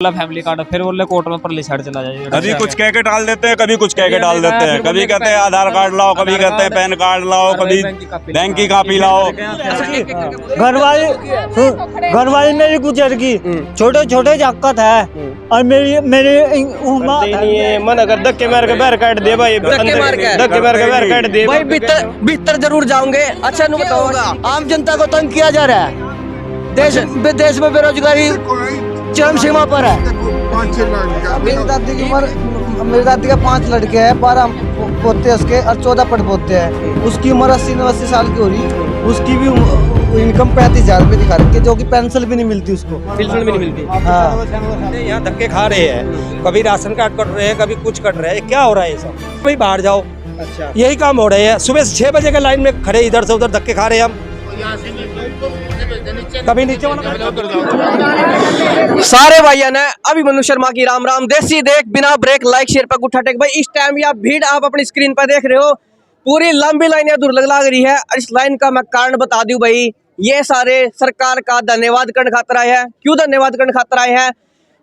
Family card, फिर बोले court में परली साइड चला जाइए। कभी कुछ कह के डाल देते हैं, कभी कुछ कह के डाल देते हैं, कभी कहते हैं आधार कार्ड लाओ, कभी कहते हैं पैन कार्ड लाओ, कभी बैंक की कॉपी लाओ। घर वाली मेरी गुजर गई, छोटे छोटे दिक्कत है और मेरी उम्र मन अगर धक्के मार के बाहर काट दे भाई, धक्के मार के बाहर काट दे भाई, भीतर जरूर जाओगे। अच्छा नहीं बताऊंगा, आम जनता को तंग किया जा रहा है, देश में बेरोजगारी चरम सीमा पर है। मेरी दादी की उम्र, मेरी दादी का 5 लड़के हैं, 12 पोते उसके और 14 पड़पोते हैं। उसकी उम्र 80-89 साल की हो रही, उसकी भी इनकम 35,000 रुपए दिखा रही है, जो कि पेंशन भी नहीं मिलती उसको, पेंशन भी नहीं मिलती। हाँ, यहाँ धक्के खा रहे हैं, कभी राशन कार्ड कट रहे हैं, कभी कुछ कट रहे हैं। क्या हो रहा है ये सब? भाई बाहर जाओ, अच्छा यही काम हो रहे हैं। सुबह 6 बजे के लाइन में खड़े, इधर से उधर धक्के खा रहे हैं हम। कभी नीचे सारे भाइयों ने अभिमन्यु शर्मा की राम राम। देसी देख बिना ब्रेक, लाइक शेयर पर गुठा टेक। भाई इस टाइम यह भीड़ आप अपनी स्क्रीन पर देख रहे हो, पूरी लंबी लाइन दूर लग रही है। और इस लाइन का मैं कारण बता दूं भाई, ये सारे सरकार का धन्यवाद करने खातर आए हैं। क्यों धन्यवाद करने खातर आए हैं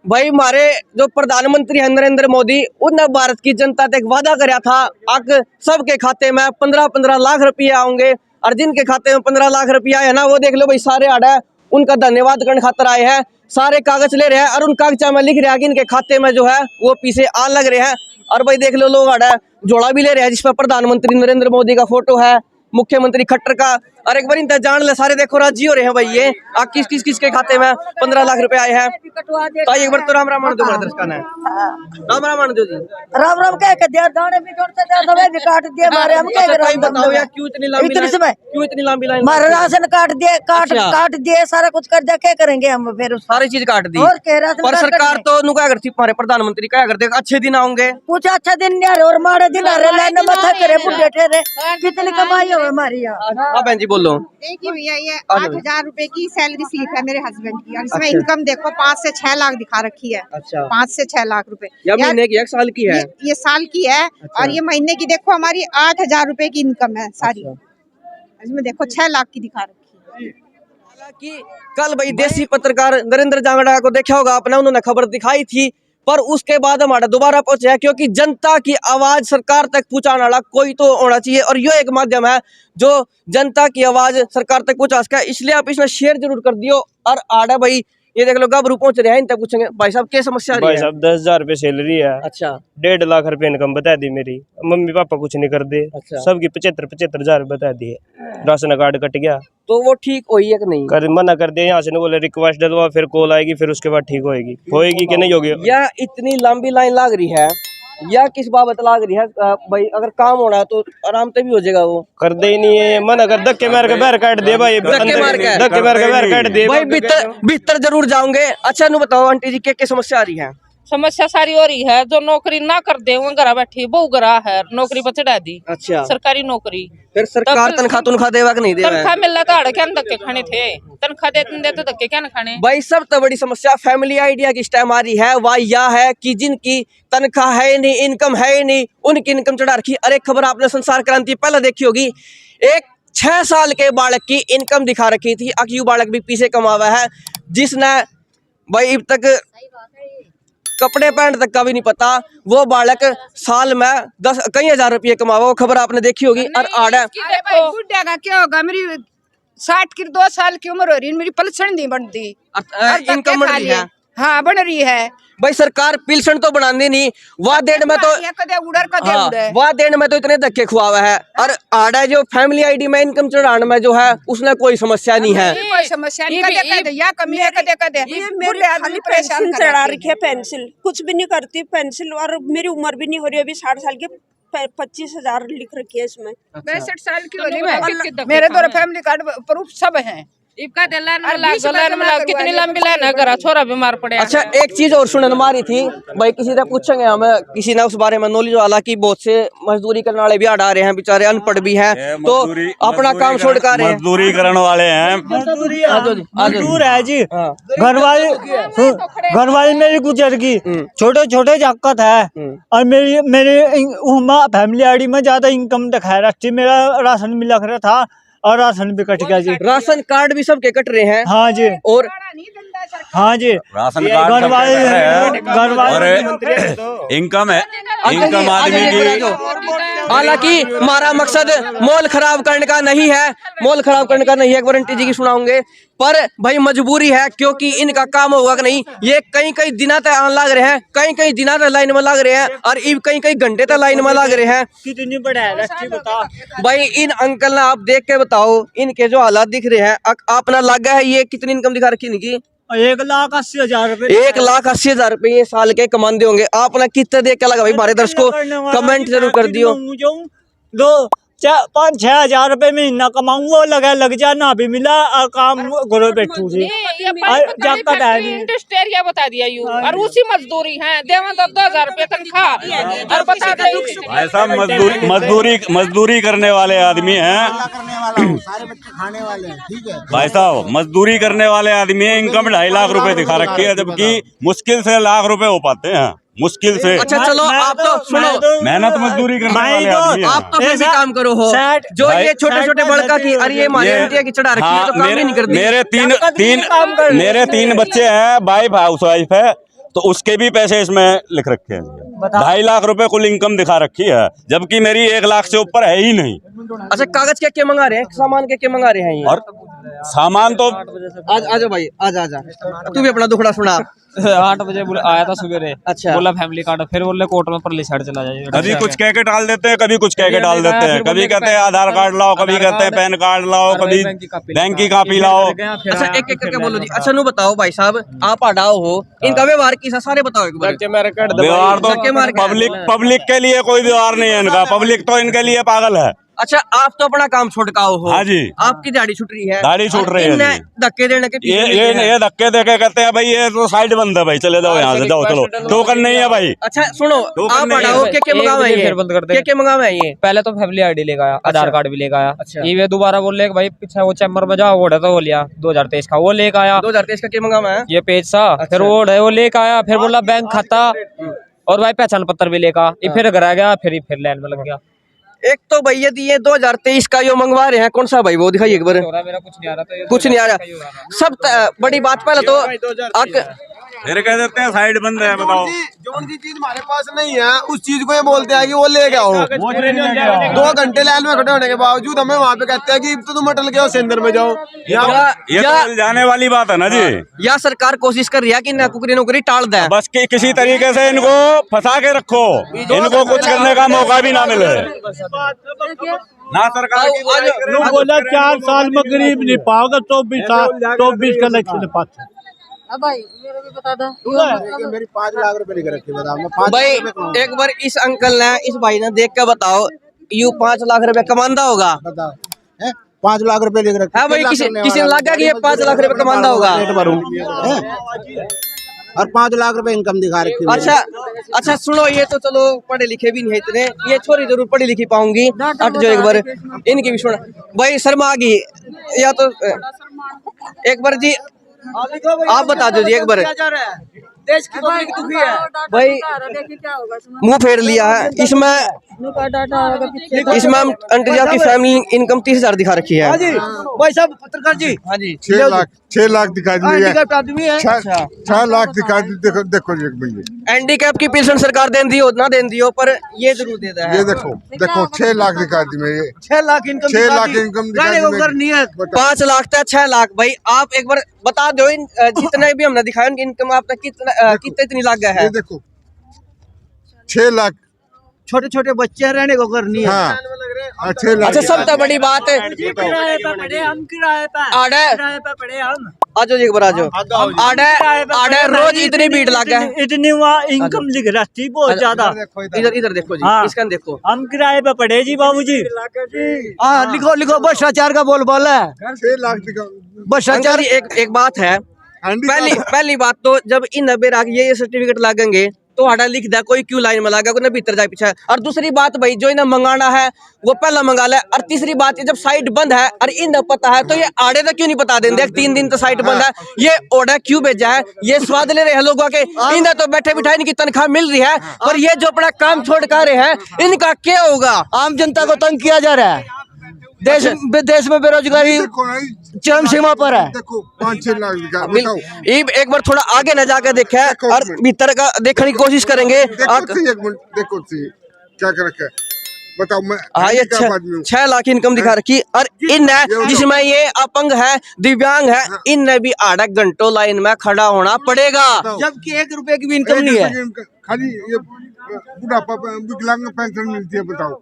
भाई? हमारे जो प्रधानमंत्री है नरेंद्र मोदी, उन्होंने भारत की जनता से एक वादा कराया था, अब सबके खाते में 15-15 लाख रुपये आएंगे। और जिनके खाते में 15 लाख रुपया है ना, वो देख लो भाई, सारे आड़ा है, उनका धन्यवाद करने खातर आए हैं। सारे कागज ले रहे हैं और उन कागजा में लिख रहे हैं कि इनके खाते में जो है वो पीछे आ लग रहे हैं। और भाई देख लो, लोग आड़ा जोड़ा भी ले रहे हैं जिसमें प्रधानमंत्री नरेंद्र मोदी का फोटो है, मुख्यमंत्री खट्टर का। और एक बार इनका जान ले, सारे देखो राजी हो रहे हैं भाई। ये आप किस के खाते में 15 लाख रुपए आए हैं? तो एक बार तो राम राम मान दो, दर्शक ने राम राम मान दो जी। राम राम कह के दिया, दाने भी जोड़ते थे, समय भी काट दिए मारे। हम क्या करें? बताओ यार, क्यों इतनी लंबी लाइन? मारे राशन काट दिए, काट दिए, सारा कुछ कर दिया, क्या करेंगे हम फिर? सारी चीज काट दी। और क्या राशन पर सरकार तो नु क्या करती, हमारे प्रधानमंत्री क्या करते, अच्छे दिन आएंगे, कुछ अच्छा दिन नहीं आ रहे और मारे दिन आ रहे, लाइन में मथा करे, बुढ़े ठहरे। कितनी कमाई हो हमारी यहाँ? हाँ बहन जी बोलो। देखिए भैया, ये 8,000 रुपए की सैलरी स्लिप है मेरे हस्बैंड की, और इसमें इनकम देखो 5 से 6 लाख दिखा रखी है। अच्छा, 5 से 6 लाख रुपए महीने की, 1 साल की है? ये साल की है। अच्छा। और ये महीने की देखो हमारी 8,000 रुपए की इनकम है सारी। अच्छा। इसमें देखो 6 लाख की दिखा रखी है। हालांकि कल भाई देसी पत्रकार नरेंद्र जांगड़ा को देखा होगा आपने, उन्होंने खबर दिखाई थी, पर उसके बाद हमारा दोबारा पहुंचा है, क्योंकि जनता की आवाज सरकार तक पहुंचाने वाला कोई तो होना चाहिए। और ये एक माध्यम है जो जनता की आवाज सरकार तक पहुंचा सके, इसलिए आप इसमें शेयर जरूर कर दियो। और आड़ा भाई ये देख लो, गबरू पहुंच रहे हैं, इनसे पूछेंगे भाई साहब क्या समस्या भाई साहब 10,000 रुपए सैलरी है। अच्छा, 1.5 लाख रुपए इनकम बता दी मेरी, मम्मी पापा कुछ नहीं कर दे। अच्छा। सबकी 75-75 हजार बता दिए, राशन कार्ड कट गया। तो वो ठीक हुई है कि नहीं? मना कर दिया, यहाँ से बोले रिक्वेस्ट डलवा, फिर कॉल आएगी, फिर उसके बाद ठीक होएगी कि नहीं होगी। या इतनी लंबी लाइन लाग रही है, या किस बाबत लाग रही है भाई? अगर काम होना है तो आराम से भी हो जाएगा, वो कर दे ही नहीं है। मन अगर धक्के मार के बाहर काट दे भाई, धक्के मार के बाहर काट दे भाई, भीतर जरूर जाओगे। अच्छा नहीं बताओ आंटी जी, क्या समस्या आ रही है? समस्या सारी हो रही है, जो नौकरी ना कर दे वो घर बैठी बहु गरा है, नौकरी पर चढ़ा दी। अच्छा, सरकारी नौकरी, फिर सरकार तनख्वाह देवा कि नहीं देवा? तनख्वाह मिलना तो आड़े क्या धक्के खाने थे, तनख्वाह देते तो धक्के क्या खाने। भाई सब तो बड़ी समस्या फैमिली आइडिया की टाइम आ रही है, वह यह है कि जिनकी तनख्वाह है नहीं, इनकम है नहीं, उनकी इनकम चढ़ा रखी। अरे खबर आपने संसार क्रांति पहले देखी होगी, एक 6 साल के बालक की इनकम दिखा रखी थी। अक्यू बालक भी पीछे कमावा है, जिसने भाई अब तक कपड़े पैंट तक का भी नहीं पता, वो बालक साल में 10 कई हजार रुपये कमावा। वो खबर आपने देखी होगी। और आड़ा बुढ़ा का क्या होगा, मेरी 60 की 2 साल की उम्र हो रही है, मेरी पेंशन नहीं बनती, इनकम बढ़ रही है। हाँ बन रही है भाई, सरकार पेंशन तो बनानी नहीं, वह देने में तो वह देने में तो इतने धक्के खुआवा है। और आड़ा जो फैमिली आईडी में इनकम चढ़ाने में जो है, उसने कोई समस्या नहीं है, कोई समस्या नहीं। कमी है, पेंशन चढ़ा रखी है, पेंसिल कुछ भी नहीं करती पेंसिल, और मेरी उम्र भी नहीं हो रही, अभी 60 साल की 25,000 लिख रखी है इसमें। 65 साल की हो रही है, मेरे तो फैमिली कार्ड प्रूफ सब है। कितनी लंबी लाइन है, घर छोरा बीमार पड़े। अच्छा, एक चीज और सुनने मारी थी भाई, किसी से पूछेंगे हम, किसी ने उस बारे में नॉलेज वाला की बहुत से मजदूरी करने वाले भी आ रहे हैं, बेचारे अनपढ़ भी हैं, तो अपना काम छोड़ कर रहे हैं, मजदूरी करने वाले हैं। मजदूर है जी। घर वाली मेरी गुजर गई, छोटे छोटे दिक्कत है और मेरी उम्र फैमिली आईडी में ज्यादा इनकम दिखा रखी, मेरा राशन मिला कर था और राशन भी कट गया जी। राशन कार्ड भी सबके कट रहे हैं। हाँ जी, और हाँ जी, राशन कार्ड घर वाले और इनकम है, इनकम आदमी की। हालांकि हमारा मकसद मोल खराब करने का नहीं है, मोल खराब करने का नहीं है, वारंटी जी की सुनाऊंगे। पर भाई मजबूरी है, क्योंकि इनका काम होगा कि नहीं, ये कई कई दिनों तक आने लग रहे हैं, कई कई दिनों तक लाइन में लग रहे हैं, और कई कई घंटे तक लाइन में लग रहे हैं। कितनी बड़ा है रस्सी बता भाई इन अंकल ने आप देख के बताओ, इनके जो हालात दिख रहे हैं, आपने लगा है ये कितनी इनकम दिखा रखी इनकी? 1,80,000 रुपए। 1,80,000 रुपए ये साल के कमाते होंगे। आपने कितने देख के लगा भाई? हमारे दर्शकों कमेंट जरूर कर दियो। 5-6 हजार रुपए महीना कमाऊँ, वो लग जा ना भी मिला और काम घरों बैठू जी। इंडस्ट एरिया बता दिया यू, और उसी मजदूरी है, देवा 10,000 रुपए तनख्वाह, और बता दे ऐसा मजदूरी करने वाले आदमी हैं, सारे बच्चे खाने वाले हैं, ठीक है भाई साहब, मजदूरी करने वाले आदमी है। इनकम 2.5 लाख रुपए दिखा रखी है, जबकि मुश्किल से लाख रुपए हो पाते हैं, मुश्किल से। अच्छा चलो, आप तो सुनो, मेहनत मजदूरी करने वाले आदमी हैं। आप तो फिर भी काम करो हो, जो ये छोटे छोटे बड़का की, अरे ये हमारी आंटिया की चढ़ा रखी है, तो काम ही नहीं करती। मेरे तीन बच्चे हैं, वाइफ हाउस वाइफ है, तो उसके भी पैसे इसमें लिख रखे हैं। 2.5 लाख रुपए कुल इनकम दिखा रखी है, जबकि मेरी 1 लाख से ऊपर है ही नहीं। अच्छा कागज क्या क्या मंगा रहे हैं, सामान क्या क्या मंगा रहे हैं ये? और सामान तो आजा भाई, आजा तू भी अपना दुखड़ा सुना। 8 बजे आया था सवेरे। अच्छा, बोला फैमिली कार्ड, फिर बोले कोर्ट में परली साइड चला जाइए। कभी कुछ कह के डाल देते हैं, कभी कुछ कह के डाल देते हैं, कभी कहते हैं आधार कार्ड लाओ, कभी कहते हैं पैन कार्ड लाओ, कभी बैंक की कॉपी लाओ। अच्छा एक एक करके बोलो जी। अच्छा नु बताओ भाई साहब, आप अडाओ हो, इनका व्यवहार कैसा, सारे बताओ एक बार। व्यवहार तो पब्लिक के लिए कोई व्यवहार नहीं है इनका, पब्लिक तो इनके लिए पागल है। अच्छा आप तो अपना काम छुटकाओ हो। हाँ जी, आपकी दाढ़ी छूट रही है, दाढ़ी छूट रही है। धक्के देने के ये धक्के दे के कहते हैं भाई ये तो साइड बंद है, भाई चले जाओ यहाँ से, जाओ चलो, टोकन नहीं है भाई। अच्छा सुनो, आप बढ़ाओ, क्या मंगावे ये, क्या मंगावे ये? पहले तो फैमिली आईडी लेकर आया, आधार कार्ड भी लेकर आया। ये दोबारा बोले भाई पीछे वो चैम्बर में जाओ, वो तो लिया 2023 का, वो लेकर आया। 2023 का क्या मंगावा है? ये पेज सा, फिर वो लेकर आया, फिर बोला बैंक खाता, और भाई पहचान पत्र भी लेकर, फिर घर आ गया, फिर लाइन में लग गया। एक तो भैया ये 2023 का यो मंगवा रहे हैं, कौन सा भाई वो दिखाइए एक बार। मेरा कुछ नहीं आ रहा था, कुछ नहीं आ रहा। सब बड़ी बात पहले तो फिर कह देते हैं साइड बंद है। बताओ, जो सी चीज हमारे पास नहीं है, उस चीज को ये बोलते हैं कि वो ले के आओ। 2 घंटे लाइन में खड़े होने के बावजूद हमें वहाँ पे कहते हैं कि तुम अटल के सेंटर में जाओ। ये तो जाने वाली बात है ना जी। या सरकार कोशिश कर रही है कि नौकरी टाल दे, बस किसी तरीके से इनको फंसा के रखो, इनको कुछ करने का मौका भी ना मिले ना। सरकार बोला 4 साल में गरीब नहीं पाओगे, 24 का इलेक्शन पास भाई मेरे भी बता दो। मेरी 5 लाख रुपए लिख रखे, बताओ भाई एक बार इस अंकल ने, इस भाई ने देख के बताओ, यू 5 लाख रुपए कमांदा होगा? बताओ 5 लाख रुपए लिख रखे। हाँ भाई, किसी ने लगा कि ये 5 लाख रुपए कमांदा होगा? और 5 लाख रुपए इनकम दिखा रखी। अच्छा सुनो, ये तो चलो पढ़े लिखे भी नहीं है इतने, ये छोरी जरूर पढ़ी लिखी पाऊंगी। हट जो एक बार, इनकी भी सुना भाई, शर्मा आ गई या तो एक बार जी आप बता दो जी एक बार। देश की पब्लिक दुखी है भाई, मुंह फेर लिया है इसमें हम आंटी जी आपकी फैमिली इनकम 30,000 दिखा रखी है। हाँ जी भाई साहब, पत्रकार जी। हाँ जी, 6 लाख दिखा दी है, आदमी है। 6 लाख दिखा दी। देखो जी, एक मिनट, हैंडीकैप की पेंशन सरकार दें दियो ना दें दियो, पर ये जरूर दे है। ये देखो 6 लाख दिखा दी मैं, ये 6 लाख इनकम, 6 लाख इनकम दिखा दी। 5 लाख तक 6 लाख। भाई आप एक बार बता दो, जितने भी हमने दिखाया उनकी इनकम आप तक कितनी लाख है? ये देखो 6 लाख, छोटे छोटे बच्चे रहने को घर नहीं है। हाँ 6 लाख। अच्छा सबसे बड़ी बात है, हम किराए पे पड़े हम। आजो जी एक बार आजो। आड़े रोज इतनी भीड़ लग है, इतनी वहाँ इनकम लिख रही बहुत ज्यादा। इधर देखो जी, हाँ। इसका देखो, हम किराए पे पड़े जी बाबूजी। हाँ लिखो भ्रष्टाचार का बोल है। 6 लाख दिखा। भ्रष्टाचार। एक बात है, पहली बात तो जब इन 90 लाख ये सर्टिफिकेट लगेंगे तो हटा लिख दे, कोई क्यों लाइन में लगा, कोई भीतर जाए पीछे। और दूसरी बात भाई, जो इन्हें मंगाना है वो पहला मंगा ले। और तीसरी बात, जब साइट बंद है और इन्हें पता है तो ये आड़े तक क्यों नहीं बता देंगे? 3 दिन तो साइट बंद है, ये ऑर्डर क्यों भेजा है? ये स्वाद ले रहे हैं लोगों के। इन्हें तो बैठे बिठाए इनकी तनख्वाह मिल रही है, पर ये जो अपना काम छोड़ कर रहे हैं, इनका क्या होगा? आम जनता को तंग किया जा रहा है। देश में बेरोजगारी देखो ना, चरम सीमा पर है। देखो 5-6 लाख दिखा बताओ। एक बार थोड़ा आगे न जाकर देखा और भीतर का देखने की कोशिश करेंगे। देखो सही, एक मिनट देखो सही क्या कर रखा है बताओ। मैं हाँ, ये 6 लाख इनकम दिखा रखी और इन जिसमें ये अपंग है, दिव्यांग है, इन भी 8 घंटों लाइन में खड़ा होना पड़ेगा, जबकि 1 रुपए की भी इनकम नहीं है। खाली ये बुढ़ापा विकलांग पेंशन मिलती है बताओ।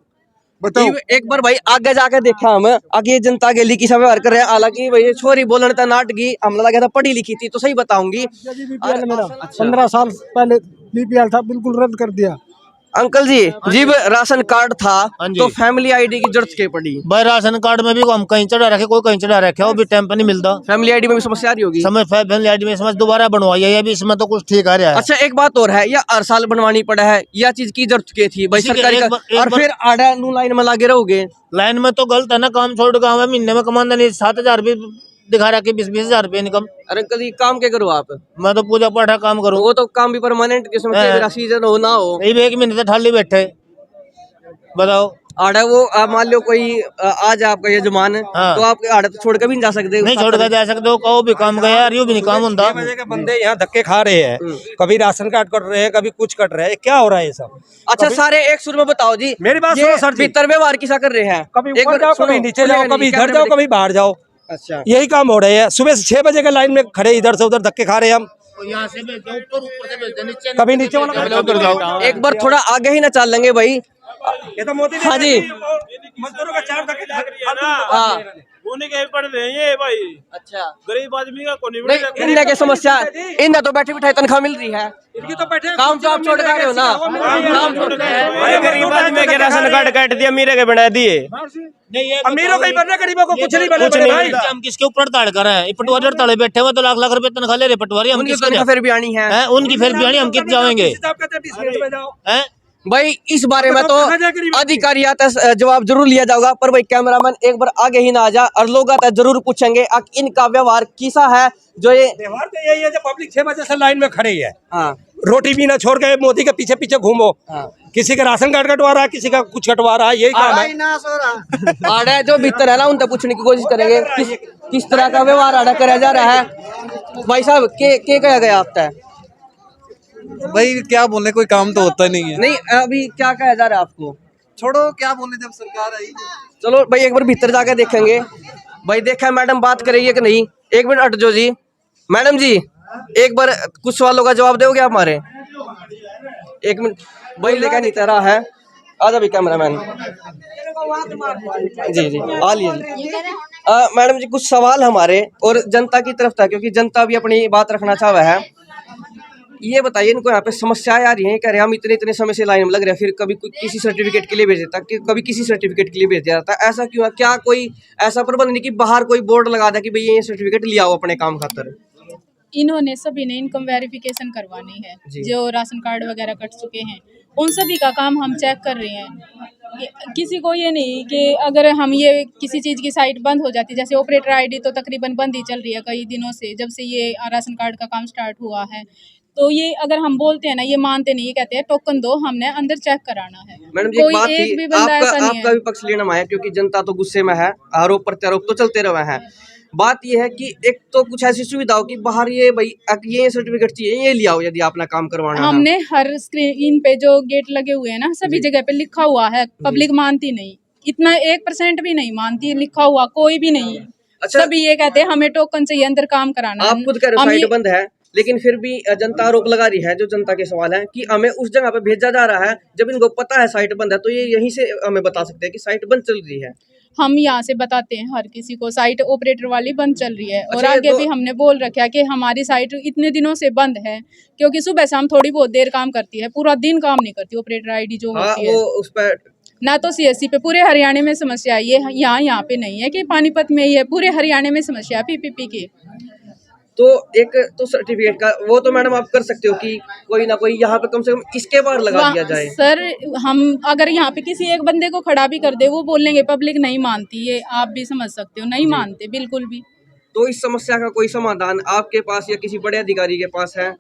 एक बार भाई आगे जाके देखा हम, आगे जनता के लिए किसा व्यवहार कर रहे हैं। हालांकि भाई छोरी बोलने था नाटकी, हमने लगा था पढ़ी लिखी थी तो सही बताऊंगी। 15 साल पहले बीपीएल था, बिल्कुल रद्द कर दिया। अंकल जी, जब राशन कार्ड था तो फैमिली आईडी की जरूरत क्या पड़ी? भाई राशन कार्ड में भी हम कहीं चढ़ा रखे, कोई कहीं चढ़ा रखे, वो भी टाइम पे नहीं मिलता। फैमिली आईडी में भी समस्या आ रही होगी। फैमिली आईडी में समझ दोबारा बनवाई है, अभी इसमें तो कुछ ठीक आ रहा है। अच्छा, एक बात और है, या हर साल बनवानी पड़ा है, या चीज की जरूरत क्या थी भाई सरकारी और फिर आड़ा लाइन में लागे रहोगे? लाइन में तो गलत है ना, काम छोड़ के हमें महीने में कमाना नहीं, 7,000 भी दिखा रहा कि 20-20 हजार रुपये इनकम। अरे अंकल जी, काम क्या करो आप? मैं तो पूजा पाठ काम करूँ। वो तो काम भी परमानेंट किस्म का सीजन हो ना हो, 1 महीने से ठाली बैठे बताओ। आड़ा वो मान लो कोई आज आपका ये जमान तो आप आड़ा तो छोड़ के भी नहीं जा सकते। नहीं छोड़ कर जा सकते हो, कहो भी काम गया यार, यूं भी नहीं काम होता। बंदे यहाँ धक्के खा रहे हैं, कभी राशन कार्ड कट रहे हैं, कभी कुछ कट रहे हैं, क्या हो रहा है ये सब? अच्छा, सारे एक सुर में बताओ जी, मेरी बात सुनो सर जी। भीतर व्यवहार किसा कर रहे हैं? कभी ऊपर जाओ, कभी नीचे जाओ, कभी इधर जाओ, कभी बाहर जाओ। अच्छा, यही काम हो रहे हैं। सुबह से 6 बजे के लाइन में खड़े, इधर से उधर धक्के खा रहे हैं हम। यहाँ से ऊपर से नीचे, कभी नीचे वाला उधर जाओ। एक बार थोड़ा आगे ही ना चल लेंगे भाई। ये तो मोदी हाँ जी, मजदूरों का 4 धक्के हाँ उन्हीं के पड़ रहे हैं भाई। अच्छा, गरीब आदमी का कोई नहीं, इनने की समस्या, इनने तो बैठे बिठाए तनख्वाह मिल रही है, इनकी तो बैठे काम तो आप छोड़ के आ रहे हो ना, काम छोड़ के। गरीब आदमी के राशन कार्ड काट दिया, मेरे के बना दिए। अमीरों को ही बनना, गरीबों को कुछ नहीं बने भाई। हम किसके ऊपर हड़ताल कर रहे हैं? पटवारी हड़ताल बैठे हुए तो लाख रुपए तनख्वाह ले रहे पटवारी, हम उनकी तनख्वाह फिर भी आनी है, उनकी फिर भी आनी, हम कित जाएंगे भाई? इस बारे में तो अधिकारी आता जवाब जरूर लिया जाएगा, पर भाई कैमरामैन एक बार आगे ही ना आ जा और लोग आता जरूर पूछेंगे इनका व्यवहार किसा है। जो ये व्यवहार तो यही है, जब पब्लिक 6 बजे से लाइन में खड़े है, हाँ, रोटी भी ना छोड़ के मोदी के पीछे पीछे घूमो, हाँ, किसी का राशन कार्ड कटवा रहा है, किसी का कुछ कटवा रहा है, यही काम है। आड़ा जो भीतर है ना, उनसे पूछने की कोशिश करेंगे किस तरह का व्यवहार आड़ा कराया जा रहा है। भाई साहब, के कहा गया आपका? भाई क्या बोलने, कोई काम तो होता नहीं है। नहीं, अभी क्या कहा जा रहा है आपको? छोड़ो, क्या बोलने, जब सरकार आई। चलो भाई, एक बार भीतर जाके देखेंगे। भाई देखा मैडम बात करेगी कि नहीं? एक मिनट हट जाओ जी। मैडम जी, एक बार कुछ सवालों का जवाब दोगे आप हमारे? एक मिनट भाई, लेकर नहीं तरह है, आजा भी कैमरामैन जी जी आ लीजिए। मैडम जी, कुछ सवाल हमारे और जनता की तरफ था, क्योंकि जनता भी अपनी बात रखना चाह रहा है। ये बताइए, इनको यहाँ पे समस्याएं आ रही हैं, कह रहे हैं हम इतने समय से लाइन में लग रहे हैं, फिर कभी किसी सर्टिफिकेट के लिए भेज देता, कभी किसी सर्टिफिकेट के लिए भेज दिया जाता, ऐसा क्यों है? क्या कोई ऐसा प्रबंध नहीं कि बाहर कोई बोर्ड लगा दे कि भाई ये सर्टिफिकेट लिया हो अपने काम खातर? इन्होंने सभी ने इनकम वेरिफिकेशन करवानी है, जो राशन कार्ड वगैरह कट चुके हैं उन सभी का काम हम चेक कर रहे हैं। किसी को ये नहीं कि अगर हम ये किसी चीज़ की साइट बंद हो जाती, जैसे ऑपरेटर आईडी तो तकरीबन बंद ही चल रही है कई दिनों से, जब से ये राशन कार्ड का काम स्टार्ट हुआ है। तो ये अगर हम बोलते हैं ना, ये मानते नहीं, ये कहते हैं टोकन दो, हमने अंदर चेक कराना है। मैडम जी, कोई एक भी बंदा ऐसा नहीं है। आपका भी पक्ष लेना है, क्योंकि जनता तो गुस्से में है, आरोप प्रत्यारोप तो चलते रहे हैं। बात ये है कि एक तो कुछ ऐसी सुविधा हो कि बाहर ये भाई ये सर्टिफिकेट चाहिए, ये लिया हो यदि अपना काम करवाना है। हमने हर स्क्रीन पे जो गेट लगे हुए हैं ना, सभी जगह पे लिखा हुआ है, पब्लिक मानती नहीं, इतना 1% भी नहीं मानती, लिखा हुआ कोई भी नहीं। अच्छा, सभी ये कहते हैं हमें टोकन चाहिए, अंदर काम कराना। आप खुद कह रहे हो साइट बंद है, लेकिन फिर भी जनता आरोप लगा रही है, जो जनता के सवाल है कि हमें उस जगह पे भेजा जा रहा है, जब इनको पता है साइट बंद है, तो ये यहीं से हमें बता सकते हैं कि साइट बंद चल रही है। हम यहाँ से बताते हैं हर किसी को, साइट ऑपरेटर वाली बंद चल रही है। और आगे भी हमने बोल रखा है कि हमारी साइट इतने दिनों से बंद है, क्योंकि सुबह शाम थोड़ी बहुत देर काम करती है, पूरा दिन काम नहीं करती ऑपरेटर आईडी जो होती है। उस पर ना तो सीएससी पे, पूरे हरियाणा में समस्या है ये, यहाँ पे नहीं है कि पानीपत में ही है, पूरे हरियाणा में समस्या है पीपीपी की। तो एक तो सर्टिफिकेट का वो तो मैडम आप कर सकते हो कि कोई ना कोई यहाँ पे कम से कम इसके बार लगा दिया जाए। सर, हम अगर यहाँ पे किसी एक बंदे को खड़ा भी कर दे, वो बोलेंगे पब्लिक नहीं मानती, ये आप भी समझ सकते हो, नहीं मानते बिल्कुल भी। तो इस समस्या का कोई समाधान आपके पास या किसी बड़े अधिकारी के पास है?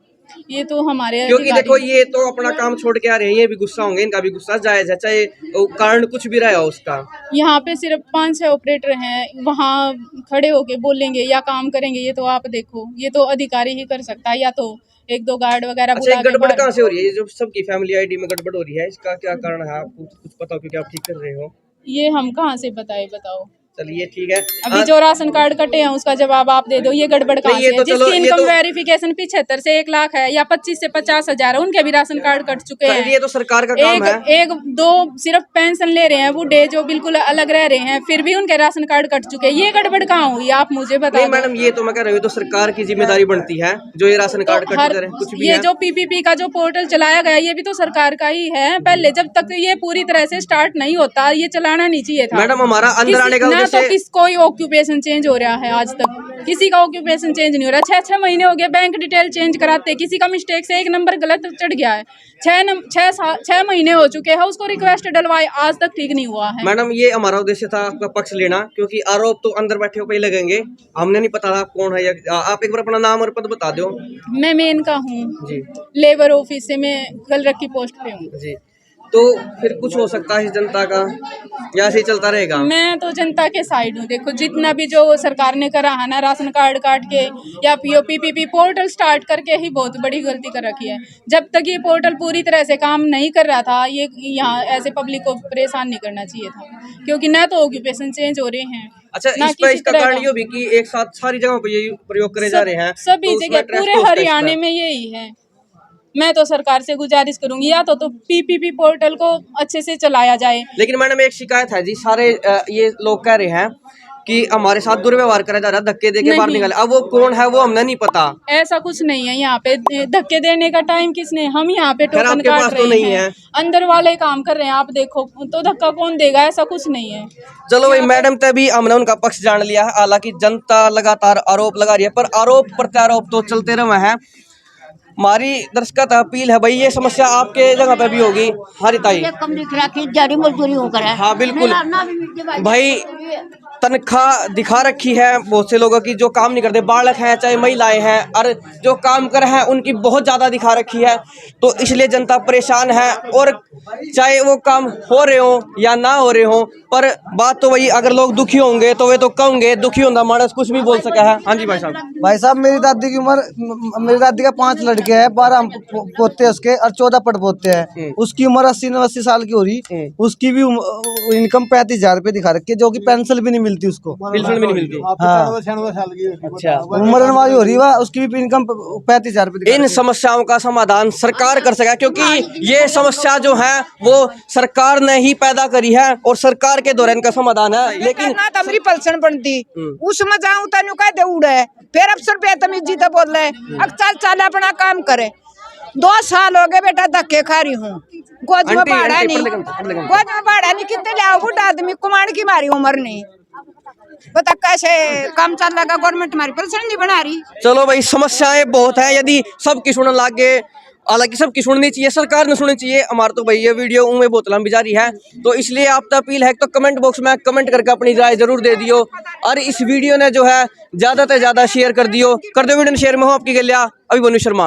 ये तो हमारे क्योंकि अधिकारी- देखो ये तो अपना काम छोड़ के आ रहे हैं, ये भी गुस्सा होंगे, इनका भी गुस्सा जायज है, चाहे वो कारण कुछ भी रहा हो उसका। यहाँ पे सिर्फ 5-6 ऑपरेटर हैं, वहाँ खड़े होके बोलेंगे या काम करेंगे, ये तो आप देखो, ये तो अधिकारी ही कर सकता है, या तो 1-2 गार्ड वगैरह अच्छा, बुला एक के गड़बड़ बाहर- कहाँ से हो रही है? ये जो सबकी फैमिली आईडी में गड़बड़ हो रही है, इसका क्या कारण है? आपको कुछ पता हो क्योंकि आप ठीक कर रहे हो? ये हम कहाँ से बताओ। चलिए ठीक है। अभी जो राशन कार्ड कटे हैं उसका जवाब आप दे दो, ये गड़बड़ कहाँ ये से तो है? चलो, जिसकी ये इनकम तो- वेरिफिकेशन 75 से 1 लाख है या 25 से 50 हजार है, उनके भी राशन कार्ड कट चुके हैं। ये तो सरकार का काम है। एक दो सिर्फ पेंशन ले रहे हैं बूढ़े जो बिल्कुल अलग रह रहे हैं, फिर भी उनके राशन कार्ड कट चुके हैं। ये गड़बड़ कहाँ हुई आप मुझे नहीं बताओ। मैडम, ये तो मैं कह रही हूँ, तो सरकार की जिम्मेदारी बनती है जो ये राशन कार्ड कट करे, कुछ भी ये है। जो पीपीपी का जो पोर्टल चलाया गया ये भी तो सरकार का ही है। पहले जब तक ये पूरी तरह से स्टार्ट नहीं होता ये चलाना नहीं चाहिए था। मैडम हमारा अंदर आने का ना उद्देश्य- तो किस कोई ऑक्यूपेशन चेंज हो रहा है, आज तक किसी का ऑक्यूपेशन चेंज नहीं हो रहा। 6 महीने हो गए बैंक डिटेल चेंज कराते, किसी का मिस्टेक से 1 नंबर गलत चढ़ गया है। 6 महीने हो चुके हैं उसको रिक्वेस्ट डलवाए, आज तक ठीक नहीं हुआ है। मैडम ये हमारा उद्देश्य था आपका पक्ष लेना, क्योंकि आरोप तो अंदर बैठे हो पे ही लगेंगे, हमने नहीं पता था आप कौन है या आप एक बार अपना नाम और पद बता दो। मैं मेन का हूँ जी, लेबर ऑफिस से, मैं कल रखी पोस्ट पे हूँ जी। तो फिर कुछ हो सकता है इस जनता का, या ऐसे ही चलता रहेगा? मैं तो जनता के साइड हूँ। देखो जितना भी जो सरकार ने करा है ना, राशन कार्ड काट के या पीओपीपी पोर्टल स्टार्ट करके ही बहुत बड़ी गलती कर रखी है। जब तक ये पोर्टल पूरी तरह से काम नहीं कर रहा था, ये यहाँ ऐसे पब्लिक को परेशान नहीं करना चाहिए था, क्योंकि ना तो ऑक्यूपेशन चेंज हो रहे हैं। अच्छा, इसका कारण ये भी कि एक साथ सारी जगहों पे ये प्रयोग करे जा रहे हैं, सभी तो उसमें जगह ट्रस्ट पूरे तो उसका हरियाणा इसका- में यही है। मैं तो सरकार से गुजारिश करूंगी या तो पीपीपी पोर्टल को अच्छे से चलाया जाए। लेकिन मैडम एक शिकायत है जी, सारे ये लोग कह रहे हैं कि हमारे साथ दुर्व्यवहार करा जा रहा है, धक्के दे के बाहर नहीं। निकाले। अब वो कौन है वो हमने नहीं पता। ऐसा कुछ नहीं है यहाँ पे, धक्के देने का टाइम किसने, हम यहाँ पे खैर, टोकन आपके काट पास तो रहे नहीं हैं, है। अंदर वाले काम कर रहे हैं, आप देखो तो धक्का कौन देगा, ऐसा कुछ नहीं है। चलो भाई मैडम, तभी हमने उनका पक्ष जान लिया है। हालांकि जनता लगातार आरोप लगा रही है, पर आरोप प्रत्यारोप तो चलते रहे हैं। हमारी दर्शकता अपील है भाई, ये समस्या आपके जगह पे भी होगी। हरी ताई मजदूरी होकर है। हाँ बिल्कुल भाई, तनख्वाह दिखा रखी है बहुत से लोगों की जो काम नहीं करते, बालक हैं चाहे महिलाएं हैं, और जो काम कर रहे हैं उनकी बहुत ज़्यादा दिखा रखी है। तो इसलिए जनता परेशान है, और चाहे वो काम हो रहे हो या ना हो रहे हो, पर बात तो वही, अगर लोग दुखी होंगे तो वे तो कहोगे, दुखी होता मानस कुछ भी बोल सका है। हाँ जी भाई साहब। भाई साहब, मेरी दादी की उम्र, मेरी दादी का 5 लड़के हैं, 12 पोते उसके और 14 पड़पोते हैं। उसकी उम्र 80-89 साल की हो रही, उसकी भी इनकम 35,000 रुपये दिखा रखी है, जो कि पेंशन भी नहीं मिलती उसको, पेंशन भी नहीं मिलती। हाँ, अच्छा, उम्र वाली हो रही है, उसकी भी इनकम 35,000 रुपये। इन समस्याओं का समाधान सरकार कर सके, क्योंकि ये समस्या जो है वो सरकार ने ही पैदा करी है और सरकार के द्वारा इनका समाधान है। लेकिन तमरी पलसन बनती उसमें जाऊं तनु कह दे उड़े, फिर अफसर बेतमीजी तो बोल रहे अब चल अपना काम करे। 2 साल हो गए बेटा धक्के खा रही हूँ, गोद में भाड़ा नहीं, गोद में भाड़ा नहीं, कितने लाओ बुढ़ा आदमी, कुमार की मारी उम्र नहीं, बता कैसे काम चल रहा, गवर्नमेंट हमारी पेंशन नहीं बना रही। चलो भाई, समस्याएं बहुत है, यदि सबकी सुनने लग गए, हालांकि सबकी सुननी चाहिए, सरकार ने सुननी चाहिए। हमारा तो भाई ये वीडियो उनमें बहुत लंबी जारी है, तो इसलिए आपका अपील है तो कमेंट बॉक्स में कमेंट करके अपनी राय जरूर दे दियो, और इस वीडियो ने जो है ज्यादा से ज्यादा शेयर कर दियो वीडियो शेयर में हो आपकी गलिया। अभी बनू शर्मा।